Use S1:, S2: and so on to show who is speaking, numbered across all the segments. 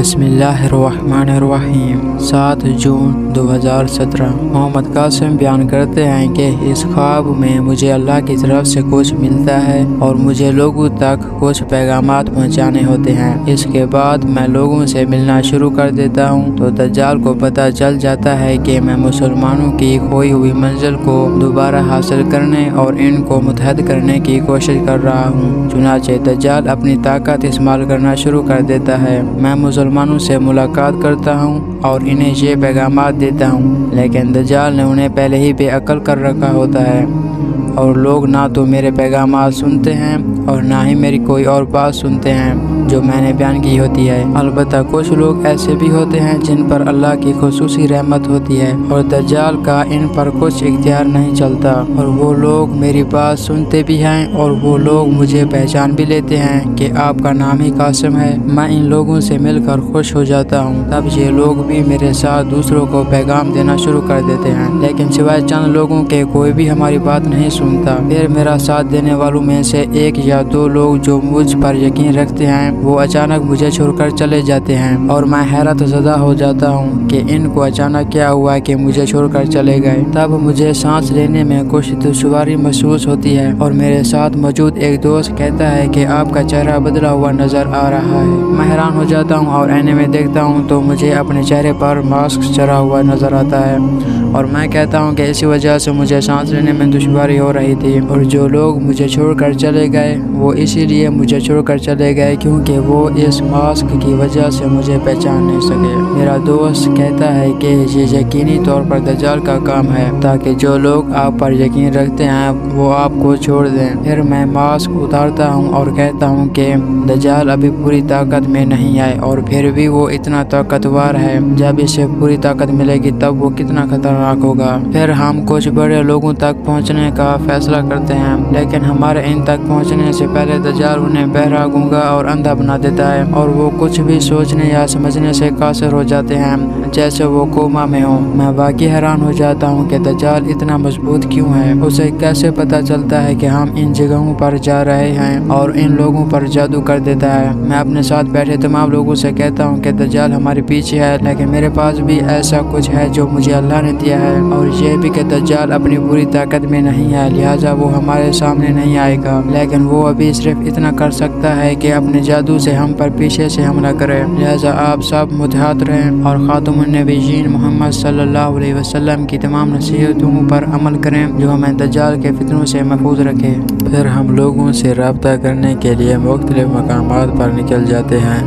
S1: بسم اللہ الرحمن الرحیم 7 جون 2017 محمد قاسم بیان کرتے ہیں کہ اس خواب میں مجھے اللہ کی طرف سے کچھ ملتا ہے اور مجھے لوگوں تک کچھ پیغامات پہنچانے ہوتے ہیں۔ اس کے بعد میں لوگوں سے ملنا شروع کر دیتا ہوں تو دجال کو پتہ چل جاتا ہے کہ میں مسلمانوں کی کھوئی ہوئی منزل کو دوبارہ حاصل کرنے اور ان کو متحد کرنے کی کوشش کر رہا ہوں۔ چنانچہ دجال اپنی طاقت استعمال کرنا شروع کر دیتا ہے۔ میں مسلمانوں سے ملاقات کرتا ہوں اور انہیں یہ پیغامات دیتا ہوں، لیکن دجال نے انہیں پہلے ہی بے عقل کر رکھا ہوتا ہے اور لوگ نہ تو میرے پیغامات سنتے ہیں اور نہ ہی میری کوئی اور بات سنتے ہیں جو میں نے بیان کی ہوتی ہے۔ البتہ کچھ لوگ ایسے بھی ہوتے ہیں جن پر اللہ کی خصوصی رحمت ہوتی ہے اور دجال کا ان پر کچھ اختیار نہیں چلتا، اور وہ لوگ میری بات سنتے بھی ہیں اور وہ لوگ مجھے پہچان بھی لیتے ہیں کہ آپ کا نام ہی قاسم ہے۔ میں ان لوگوں سے مل کر خوش ہو جاتا ہوں۔ تب یہ لوگ بھی میرے ساتھ دوسروں کو پیغام دینا شروع کر دیتے ہیں، لیکن سوائے چند لوگوں کے کوئی بھی ہماری بات نہیں سنتا۔ پھر میرا ساتھ دینے والوں میں سے ایک یا دو لوگ جو مجھ پر یقین رکھتے ہیں وہ اچانک مجھے چھوڑ کر چلے جاتے ہیں، اور میں حیرت زدہ ہو جاتا ہوں کہ ان کو اچانک کیا ہوا کہ مجھے چھوڑ کر چلے گئے۔ تب مجھے سانس لینے میں کچھ دشواری محسوس ہوتی ہے اور میرے ساتھ موجود ایک دوست کہتا ہے کہ آپ کا چہرہ بدلا ہوا نظر آ رہا ہے۔ میں حیران ہو جاتا ہوں اور آئینے میں دیکھتا ہوں تو مجھے اپنے چہرے پر ماسک چڑھا ہوا نظر آتا ہے، اور میں کہتا ہوں کہ اسی وجہ سے مجھے سانس لینے میں دشواری ہو رہی تھی، اور جو لوگ مجھے چھوڑ کر چلے گئے وہ اسی لیے مجھے چھوڑ کر چلے گئے کیونکہ وہ اس ماسک کی وجہ سے مجھے پہچان نہیں سکے۔ میرا دوست کہتا ہے کہ یہ یقینی طور پر دجال کا کام ہے تاکہ جو لوگ آپ پر یقین رکھتے ہیں وہ آپ کو چھوڑ دیں۔ پھر میں ماسک اتارتا ہوں اور کہتا ہوں کہ دجال ابھی پوری طاقت میں نہیں آئے اور پھر بھی وہ اتنا طاقتور ہے، جب اسے پوری طاقت ملے گی تب وہ کتنا خطرناک ہوگا۔ پھر ہم کچھ بڑے لوگوں تک پہنچنے کا فیصلہ کرتے ہیں، لیکن ہمارے ان تک پہنچنے سے پہلے دجال انہیں بہرا، گونگا اور اندھا بنا دیتا ہے، اور وہ کچھ بھی سوچنے یا سمجھنے سے قاصر ہو جاتے ہیں، جیسے وہ کوما میں ہوں۔ میں واقعی حیران ہو جاتا ہوں کہ دجال اتنا مضبوط کیوں ہے۔ اسے کیسے پتہ چلتا ہے کہ ہم ان جگہوں پر جا رہے ہیں اور ان لوگوں پر جادو کر دیتا ہے۔ میں اپنے ساتھ بیٹھے تمام لوگوں سے کہتا ہوں کہ دجال ہمارے پیچھے ہے، لیکن میرے پاس بھی ایسا کچھ ہے جو مجھے اللہ نے دیا ہے، اور یہ بھی کہ دجال اپنی پوری طاقت میں نہیں ہے، لہٰذا وہ ہمارے سامنے نہیں آئے گا، لیکن وہ ابھی صرف اتنا کر سکتا ہے کہ اپنے جادو سے ہم پر پیچھے سے حملہ کرے۔ لہٰذا آپ سب متحد رہیں اور خاتم النبیین محمد صلی اللہ علیہ وسلم کی تمام نصیحتوں پر عمل کریں جو ہمیں دجال کے فتنوں سے محفوظ رکھے۔ پھر ہم لوگوں سے رابطہ کرنے کے لیے مختلف مقامات پر نکل جاتے ہیں۔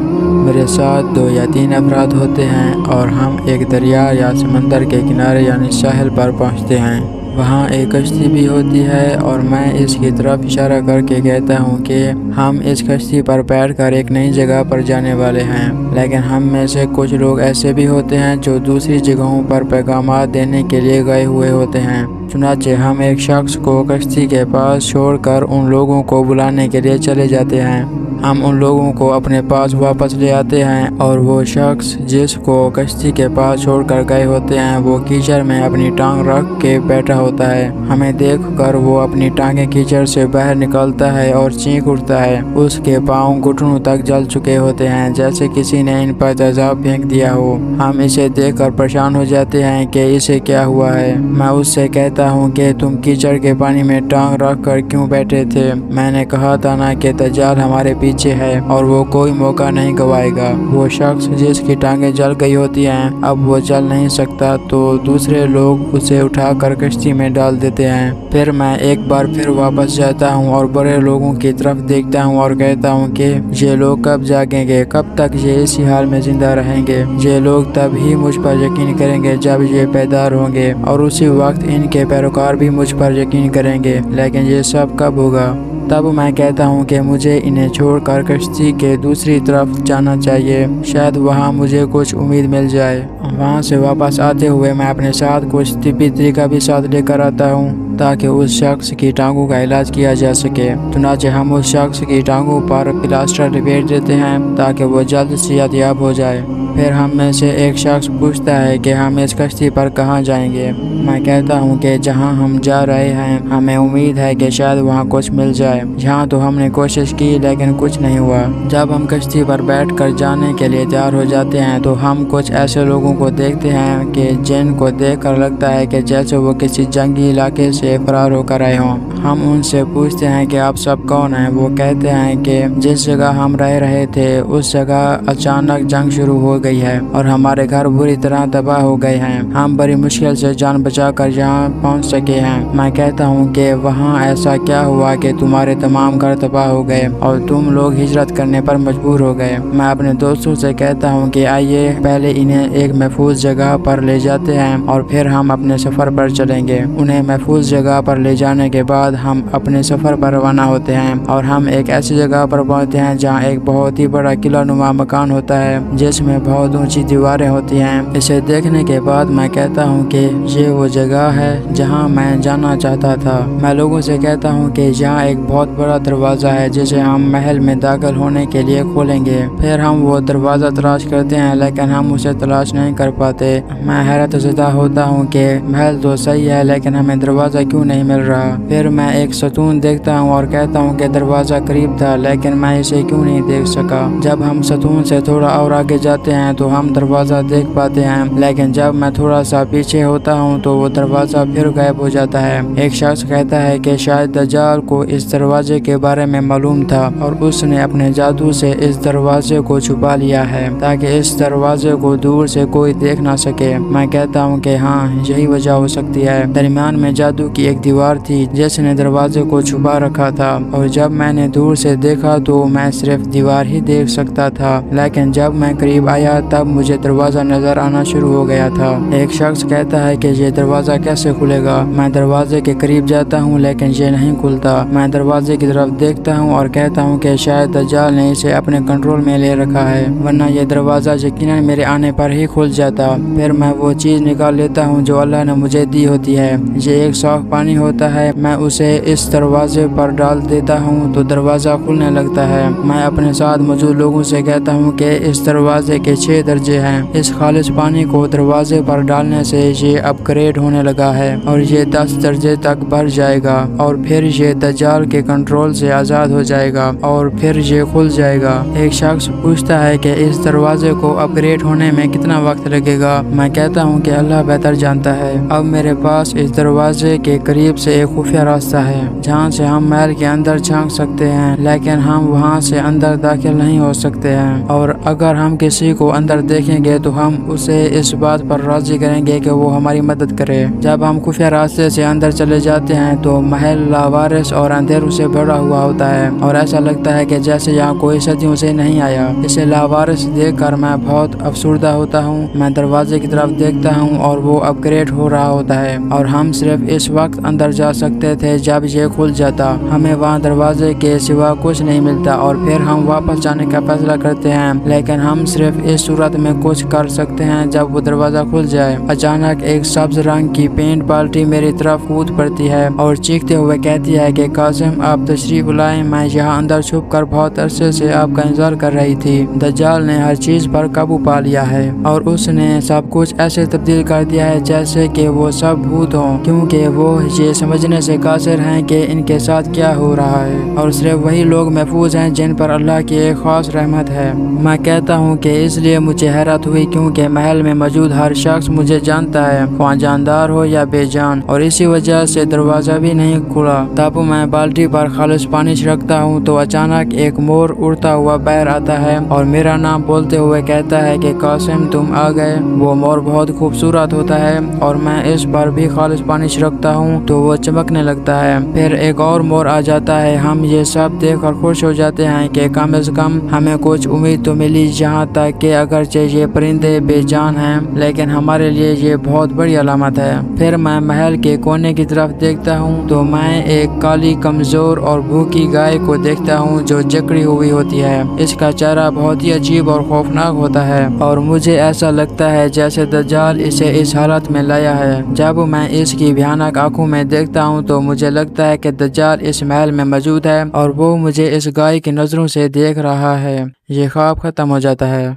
S1: میرے ساتھ 2 یا 3 افراد ہوتے ہیں اور ہم ایک دریا یا سمندر کے کنارے یعنی ساحل پر پہنچتے ہیں۔ وہاں ایک کشتی بھی ہوتی ہے اور میں اس کی طرف اشارہ کر کے کہتا ہوں کہ ہم اس کشتی پر بیٹھ کر ایک نئی جگہ پر جانے والے ہیں، لیکن ہم میں سے کچھ لوگ ایسے بھی ہوتے ہیں جو دوسری جگہوں پر پیغامات دینے کے لیے گئے ہوئے ہوتے ہیں۔ چنانچہ ہم ایک شخص کو کشتی کے پاس چھوڑ کر ان لوگوں کو بلانے کے لیے چلے جاتے ہیں۔ ہم ان لوگوں کو اپنے پاس واپس لے آتے ہیں اور وہ شخص جس کو کشتی کے پاس چھوڑ کر گئے ہوتے ہیں وہ کیچڑ میں اپنی ٹانگ رکھ کے بیٹھا ہوتا ہے۔ ہمیں دیکھ کر وہ اپنی ٹانگیں کیچڑ سے باہر نکالتا ہے اور چینک اٹھتا ہے۔ اس کے پاؤں گھٹنوں تک جل چکے ہوتے ہیں، جیسے کسی نے ان پر تیزاب پھینک دیا ہو۔ ہم اسے دیکھ کر پریشان ہو جاتے ہیں کہ اسے کیا ہوا ہے۔ میں اس سے کہتا ہوں کہ تم کیچڑ کے پانی میں ٹانگ رکھ کر کیوں بیٹھے تھے؟ میں نے کہا تھا نا کہ دجال ہمارے پیچھے ہے اور وہ کوئی موقع نہیں گوائے گا۔ وہ شخص جس کی ٹانگیں جل گئی ہوتی ہیں اب وہ چل نہیں سکتا، تو دوسرے لوگ اسے اٹھا کر کشتی میں ڈال دیتے ہیں۔ پھر میں ایک بار پھر واپس جاتا ہوں اور بڑے لوگوں کی طرف دیکھتا ہوں اور کہتا ہوں کہ یہ لوگ کب جاگیں گے، کب تک یہ اسی حال میں زندہ رہیں گے؟ یہ لوگ تب ہی مجھ پر یقین کریں گے جب یہ بیدار ہوں گے، اور اسی وقت ان کے پیروکار بھی مجھ پر یقین کریں گے، لیکن یہ سب کب ہوگا؟ تب میں کہتا ہوں کہ مجھے انہیں چھوڑ کر کشتی کے دوسری طرف جانا چاہیے، شاید وہاں مجھے کچھ امید مل جائے۔ وہاں سے واپس آتے ہوئے میں اپنے ساتھ کچھ طبی طریقہ بھی ساتھ لے کر آتا ہوں ताकि उस शख्स की टांगों का इलाज किया जा सके। चुनांचे हम उस शख्स की टांगों पर प्लास्टर लपेट देते हैं ताकि वो जल्द सेहतयाब हो जाए। फिर हम में से एक शख्स पूछता है कि हम इस कश्ती पर कहाँ जाएंगे। मैं कहता हूँ कि जहाँ हम जा रहे हैं हमें उम्मीद है कि शायद वहाँ कुछ मिल जाए। यहाँ तो हमने कोशिश की लेकिन कुछ नहीं हुआ। जब हम कश्ती पर बैठकर जाने के लिए तैयार हो जाते हैं तो हम कुछ ऐसे लोगों को देखते हैं कि जिनको देखकर लगता है कि जैसे वो किसी जंगी इलाके से फरार होकर आए हों। हम उनसे पूछते हैं कि आप सब कौन हैं। वो कहते हैं कि जिस जगह हम रह रहे थे उस जगह अचानक जंग शुरू हो गई है और हमारे घर बुरी तरह तबाह हो गए हैं। हम बड़ी मुश्किल से जान बचाकर यहाँ पहुँच सके हैं। मैं कहता हूँ कि वहाँ ऐसा क्या हुआ कि तुम्हारे तमाम घर तबाह हो गए और तुम लोग हिजरत करने पर मजबूर हो गए। मैं अपने दोस्तों से कहता हूँ कि आइए पहले इन्हें एक महफूज जगह पर ले जाते हैं और फिर हम अपने सफ़र पर चलेंगे। उन्हें महफूज जगह पर ले जाने के बाद हम अपने सफ़र पर रवाना होते हैं और हम एक ऐसी जगह पर पहुँचते हैं जहाँ एक बहुत ही बड़ा किला नुमा मकान होता है जिसमें बहुत ऊंची दीवारें होती हैं। इसे देखने के बाद मैं कहता हूँ कि ये वो जगह है जहाँ मैं जाना चाहता था। मैं लोगों से कहता हूँ कि यहाँ एक बहुत बड़ा दरवाज़ा है जिसे हम महल में दाखिल होने के लिए खोलेंगे। फिर हम वो दरवाज़ा तलाश करते हैं लेकिन हम उसे तलाश नहीं कर पाते। मैं हैरत ज़दा होता हूँ कि महल तो सही है लेकिन हमें दरवाज़ा क्यों नहीं मिल रहा। फिर मैं एक सतून देखता हूँ और कहता हूँ कि दरवाज़ा करीब था लेकिन मैं इसे क्यों नहीं देख सका। जब हम सतून से थोड़ा और आगे जाते हैं तो हम दरवाज़ा देख पाते हैं लेकिन जब मैं थोड़ा सा पीछे होता हूँ तो वो दरवाज़ा फिर गायब हो जाता है। एक शख्स कहता है कि शायद दज्जाल को इस दरवाजे के बारे में मालूम था और उसने अपने जादू से इस दरवाजे को छुपा लिया है ताकि इस दरवाजे को दूर से कोई देख ना सके। मैं कहता हूँ कि हाँ यही वजह हो सकती है। दरमियान में जादू की एक दीवार थी जिसने दरवाजे को छुपा रखा था और जब मैंने दूर से देखा तो मैं सिर्फ दीवार ही देख सकता था लेकिन जब मैं करीब आया तब मुझे दरवाज़ा नजर आना शुरू हो गया था। एक शख्स कहता है कि ये दरवाज़ा कैसे खुलेगा। मैं दरवाजे के करीब जाता हूँ लेकिन ये नहीं खुलता। मैं दरवाजे की तरफ देखता हूँ और कहता हूँ कि शायद दज्जाल ने इसे अपने कंट्रोल में ले रखा है वरना ये दरवाज़ा यकीनन मेरे आने पर ही खुल जाता। फिर मैं वो चीज़ निकाल लेता हूँ जो अल्लाह ने मुझे दी होती है। ये एक साफ पानी होता है। मैं उसे इस दरवाजे पर डाल देता हूँ तो दरवाज़ा खुलने लगता है। मैं अपने साथ मौजूद लोगों से कहता हूँ कि इस दरवाजे के 6 दर्जे हैं। इस खालिश पानी को दरवाजे पर डालने से ये अपग्रेड होने लगा है और ये 10 दर्जे तक बढ़ जाएगा और फिर ये दज्जाल के कंट्रोल से आज़ाद हो जाएगा और फिर ये खुल जाएगा। एक शख्स पूछता है कि इस दरवाजे को अपग्रेड होने में कितना वक्त लगेगा। मैं कहता हूँ कि अल्लाह बेहतर जानता है। अब मेरे पास इस दरवाजे के करीब से एक खुफिया रास्ता है जहाँ से हम महल के अंदर झांक सकते हैं लेकिन हम वहाँ से अंदर दाखिल नहीं हो सकते हैं और अगर हम किसी को अंदर देखेंगे तो हम उसे इस बात पर राजी करेंगे कि वो हमारी मदद करे। जब हम खुफिया रास्ते से अंदर चले जाते हैं तो महल लावारिस और अंधेरों से भरा हुआ होता है और ऐसा लगता है कि जैसे यहाँ कोई सदियों से नहीं आया। इसे लावारिस देखकर मैं बहुत अफसुर्दा होता हूँ। मैं दरवाजे की तरफ देखता हूँ और वो अपग्रेड हो रहा होता है और हम सिर्फ इस वक्त अंदर जा सकते थे जब ये खुल जाता। हमें वहाँ दरवाजे के सिवा कुछ नहीं मिलता और फिर हम वापस जाने का फैसला करते हैं लेकिन हम सिर्फ इस सूरत में कुछ कर सकते हैं जब वो दरवाज़ा खुल जाए। अचानक एक सब्ज रंग की पेंट बाल्टी मेरी तरफ कूद पड़ती है और चीखते हुए कहती है कि कासिम आप तशरीफ लाएं। मैं यहाँ अंदर छुप कर बहुत अरसे से आपका इंतजार कर रही थी। दज्जाल ने हर चीज़ पर काबू पा लिया है और उसने सब कुछ ऐसे तब्दील कर दिया है जैसे कि वो सब भूत हों क्योंकि वो ये समझने से कासिर हैं कि इनके साथ क्या हो रहा है और सिर्फ वही लोग महफूज हैं जिन पर अल्लाह की एक खास रहमत है। मैं कहता हूँ कि इसलिए मुझे हैरत हुई क्योंकि महल में मौजूद हर शख्स मुझे जानता है ख्वाह जानदार हो या बेजान और इसी वजह से दरवाज़ा भी नहीं खुला। तब मैं बाल्टी पर खालिश पानी छिड़कता हूँ तो अचानक एक मोर उड़ता हुआ बाहर आता है और मेरा नाम बोलते हुए कहता है कि कासिम तुम आ गए। वो मोर बहुत खूबसूरत होता है और मैं इस पर भी खालिश पानी छिड़कता हूँ तो वो चमकने लगता है। फिर एक और मोर आ जाता है। हम ये सब देखकर खुश हो जाते हैं कि कम से कम हमें कुछ उम्मीद तो मिली। यहाँ तक कि अगरचे ये परिंदे बेजान हैं लेकिन हमारे लिए ये बहुत बड़ी अलामत है। फिर मैं महल के कोने की तरफ देखता हूँ तो मैं एक काली कमजोर और भूखी गाय को देखता हूँ जो जकड़ी हुई होती है। इसका चेहरा बहुत ही अजीब और खौफनाक होता है और मुझे ऐसा लगता है जैसे दज्जाल इसे इस हालत में लाया है। जब मैं इसकी भयानक آنکھوں میں دیکھتا ہوں تو مجھے لگتا ہے کہ دجال اس محل میں موجود ہے اور وہ مجھے اس گائے کی نظروں سے دیکھ رہا ہے۔ یہ خواب ختم ہو جاتا ہے۔